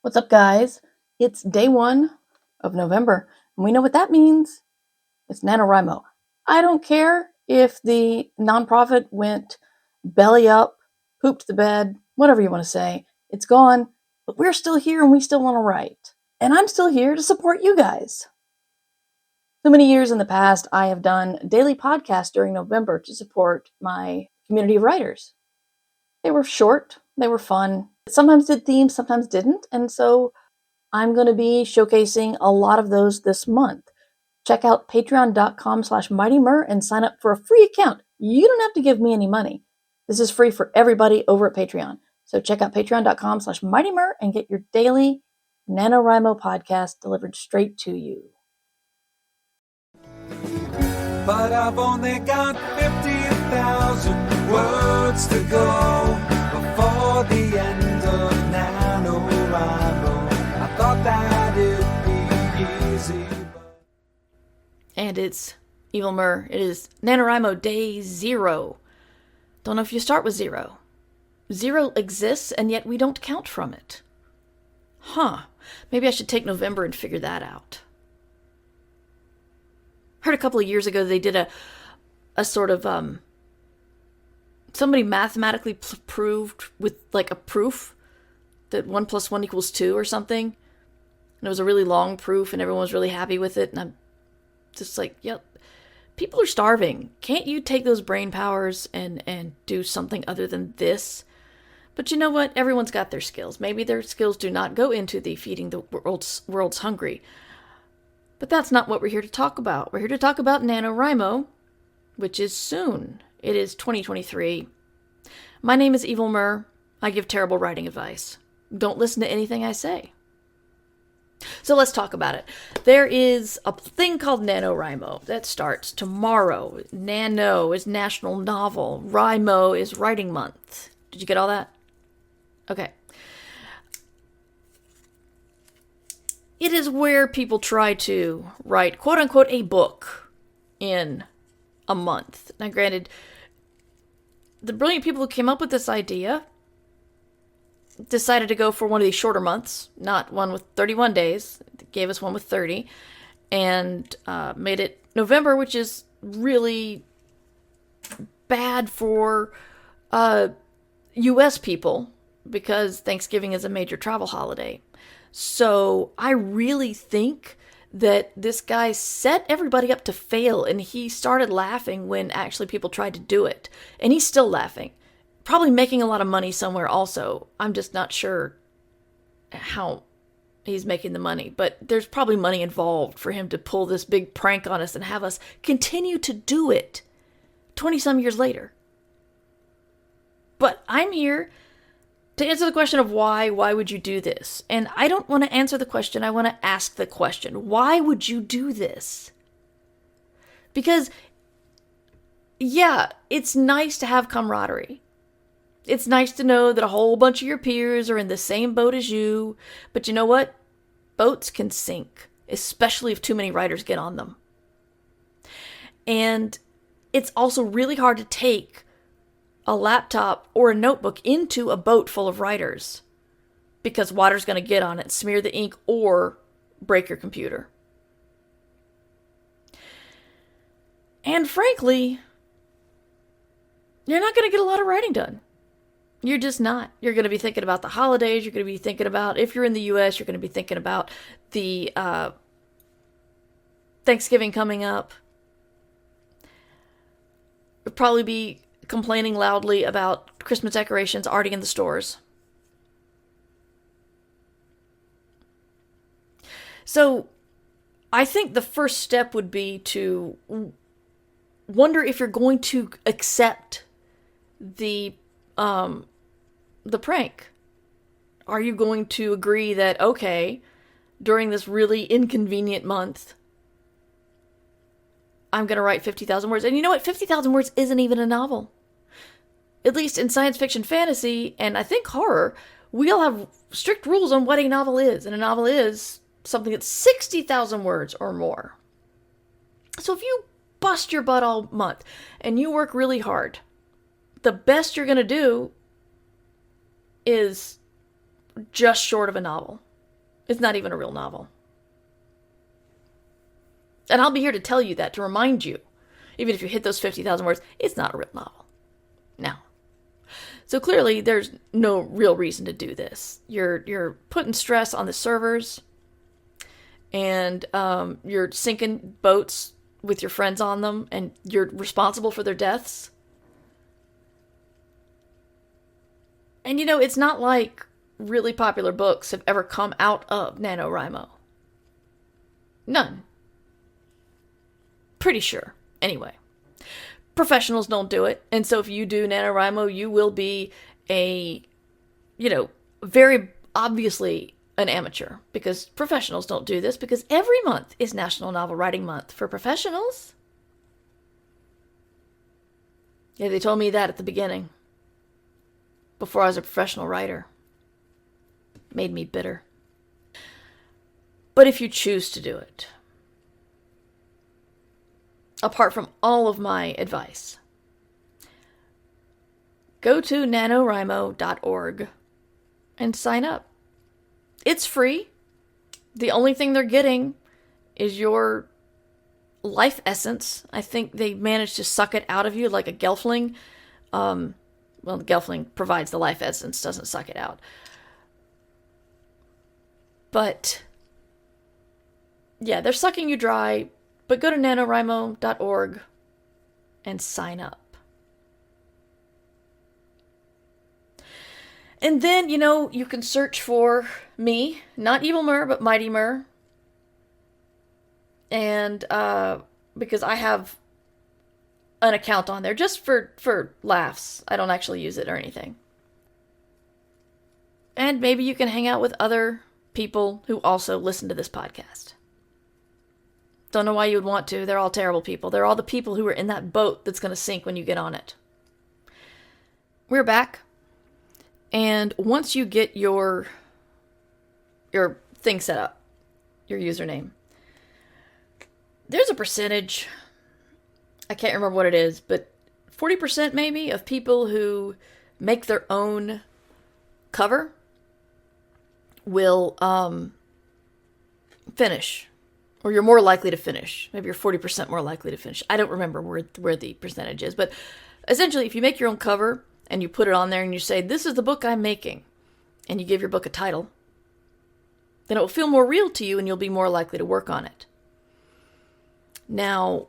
What's up, guys? It's day 1 of November, and we know what that means. It's NaNoWriMo. I don't care if the nonprofit went belly up, pooped the bed, whatever you want to say. It's gone, but we're still here and we still want to write. And I'm still here to support you guys. So many years in the past, I have done daily podcasts during November to support my community of writers. They were short, they were fun. Sometimes did themes, sometimes didn't, and so I'm going to be showcasing a lot of those this month. Check out patreon.com/MightyMur and sign up for a free account. You don't have to give me any money. This is free for everybody over at Patreon. So check out patreon.com/MightyMur and get your daily NaNoWriMo podcast delivered straight to you. But I've only got 50,000 words to go before the end of NaNoWriMo. I thought that it'd be easy. And it's Evil Mur. It is NaNoWriMo day 0. Don't know if you start with 0. 0 exists, and yet we don't count from it. Maybe I should take November and figure that out. Heard a couple of years ago they did a sort of somebody mathematically proved with like a proof that 1 + 1 = 2 or something, and it was a really long proof and everyone was really happy with it, and I'm just like, yep, people are starving. Can't you take those brain powers and do something other than this? But you know what, everyone's got their skills. Maybe their skills do not go into the feeding the world's hungry. But that's not what we're here to talk about. We're here to talk about NaNoWriMo, which is soon. It is 2023. My name is Evil Mur. I give terrible writing advice. Don't listen to anything I say. So let's talk about it. There is a thing called NaNoWriMo that starts tomorrow. Nano is National Novel. Rimo is Writing Month. Did you get all that? Okay. It is where people try to write, quote-unquote, a book in a month. Now, granted, the brilliant people who came up with this idea decided to go for one of these shorter months, not one with 31 days. They gave us one with 30, and made it November, which is really bad for U.S. people because Thanksgiving is a major travel holiday. So I really think that this guy set everybody up to fail, and he started laughing when actually people tried to do it. And he's still laughing. Probably making a lot of money somewhere also. I'm just not sure how he's making the money. But there's probably money involved for him to pull this big prank on us and have us continue to do it 20-some years later. But I'm here to answer the question of why would you do this? And I don't want to answer the question, I want to ask the question. Why would you do this? Because, yeah, it's nice to have camaraderie. It's nice to know that a whole bunch of your peers are in the same boat as you. But you know what? Boats can sink, especially if too many writers get on them. And it's also really hard to take a laptop or a notebook into a boat full of writers because water's going to get on it, smear the ink, or break your computer. And frankly, you're not going to get a lot of writing done. You're just not. You're going to be thinking about the holidays. You're going to be thinking about, if you're in the U.S., you're going to be thinking about the Thanksgiving coming up. You'll probably be complaining loudly about Christmas decorations already in the stores. So I think the first step would be to wonder if you're going to accept the prank. Are you going to agree that, okay, during this really inconvenient month, I'm going to write 50,000 words. And you know what? 50,000 words isn't even a novel. At least in science fiction, fantasy, and I think horror, we all have strict rules on what a novel is. And a novel is something that's 60,000 words or more. So if you bust your butt all month and you work really hard, the best you're going to do is just short of a novel. It's not even a real novel. And I'll be here to tell you that, to remind you, even if you hit those 50,000 words, it's not a real novel. Now, so clearly there's no real reason to do this. You're putting stress on the servers, and you're sinking boats with your friends on them, and you're responsible for their deaths. And it's not like really popular books have ever come out of NaNoWriMo. None. Pretty sure. Anyway. Professionals don't do it. And so if you do NaNoWriMo, you will be very obviously an amateur. Because professionals don't do this, because every month is National Novel Writing Month for professionals. Yeah, they told me that at the beginning. Before I was a professional writer. Made me bitter. But if you choose to do it, apart from all of my advice, go to NaNoWriMo.org and sign up. It's free. The only thing they're getting is your life essence. I think they managed to suck it out of you like a Gelfling. The Gelfling provides the life essence, doesn't suck it out. But, yeah, they're sucking you dry. But go to NaNoWriMo.org and sign up. And then, you can search for me, not Evil Mur, but Mighty Mur. And, because I have an account on there just for laughs. I don't actually use it or anything. And maybe you can hang out with other people who also listen to this podcast. Don't know why you would want to. They're all terrible people. They're all the people who are in that boat that's going to sink when you get on it. We're back. And once you get your thing set up, your username, there's a percentage, I can't remember what it is, but 40% maybe of people who make their own cover will finish. Or you're more likely to finish. Maybe you're 40% more likely to finish. I don't remember where the percentage is. But essentially, if you make your own cover and you put it on there and you say, this is the book I'm making, and you give your book a title, then it will feel more real to you and you'll be more likely to work on it. Now,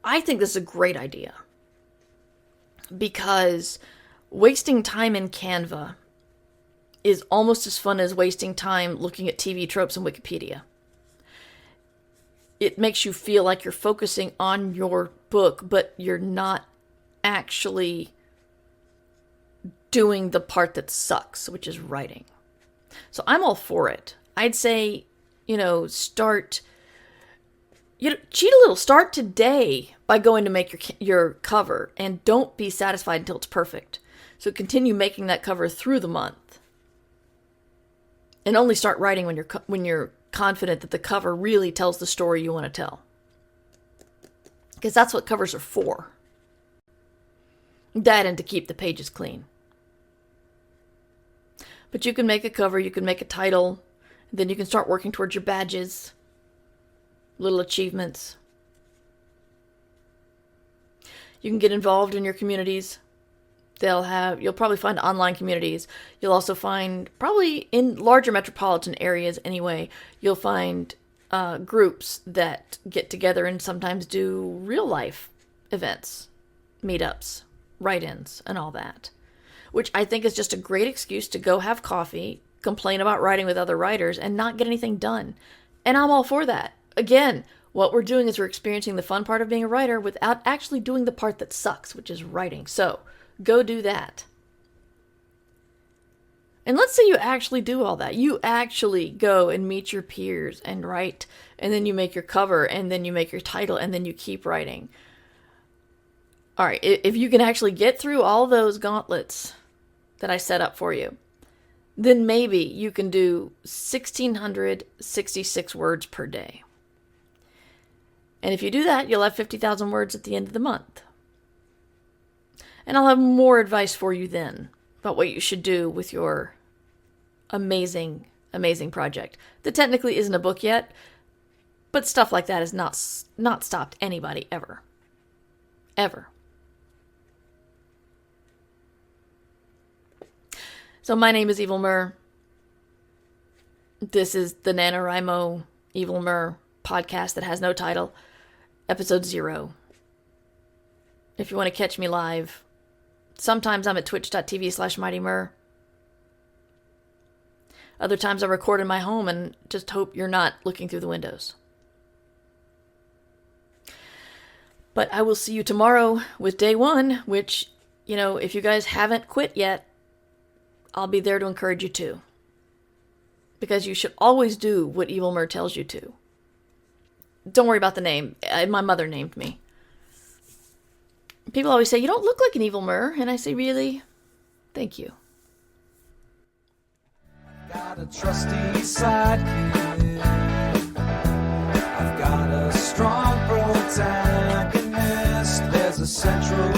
I think this is a great idea. Because wasting time in Canva is almost as fun as wasting time looking at TV tropes in Wikipedia. It makes you feel like you're focusing on your book, but you're not actually doing the part that sucks, which is writing. So I'm all for it. I'd say, cheat a little. Start today by going to make your cover, and don't be satisfied until it's perfect. So continue making that cover through the month. And only start writing when you're confident that the cover really tells the story you want to tell. Because that's what covers are for. That and to keep the pages clean. But you can make a cover, you can make a title, then you can start working towards your badges, little achievements. You can get involved in your communities. You'll probably find online communities. You'll also find, probably in larger metropolitan areas anyway, you'll find groups that get together and sometimes do real life events, meetups, write-ins, and all that. Which I think is just a great excuse to go have coffee, complain about writing with other writers, and not get anything done. And I'm all for that. Again, what we're doing is we're experiencing the fun part of being a writer without actually doing the part that sucks, which is writing. So, go do that. And let's say you actually do all that. You actually go and meet your peers and write, and then you make your cover, and then you make your title, and then you keep writing. All right, if you can actually get through all those gauntlets that I set up for you, then maybe you can do 1,666 words per day. And if you do that, you'll have 50,000 words at the end of the month. And I'll have more advice for you then about what you should do with your amazing amazing project that technically isn't a book yet, but stuff like that has not stopped anybody ever. Ever. So my name is Evil Mur. This is the NaNoWriMo Evil Mur podcast that has no title, episode 0. If you want to catch me live, sometimes I'm at twitch.tv/MightyMur. Other times I record in my home and just hope you're not looking through the windows. But I will see you tomorrow with day 1, which, if you guys haven't quit yet, I'll be there to encourage you to. Because you should always do what Evil Mur tells you to. Don't worry about the name. My mother named me. People always say, you don't look like an Evil Mur. And I say, really? Thank you. Got a trusty sidekick. I've got a strong protagonist. There's a central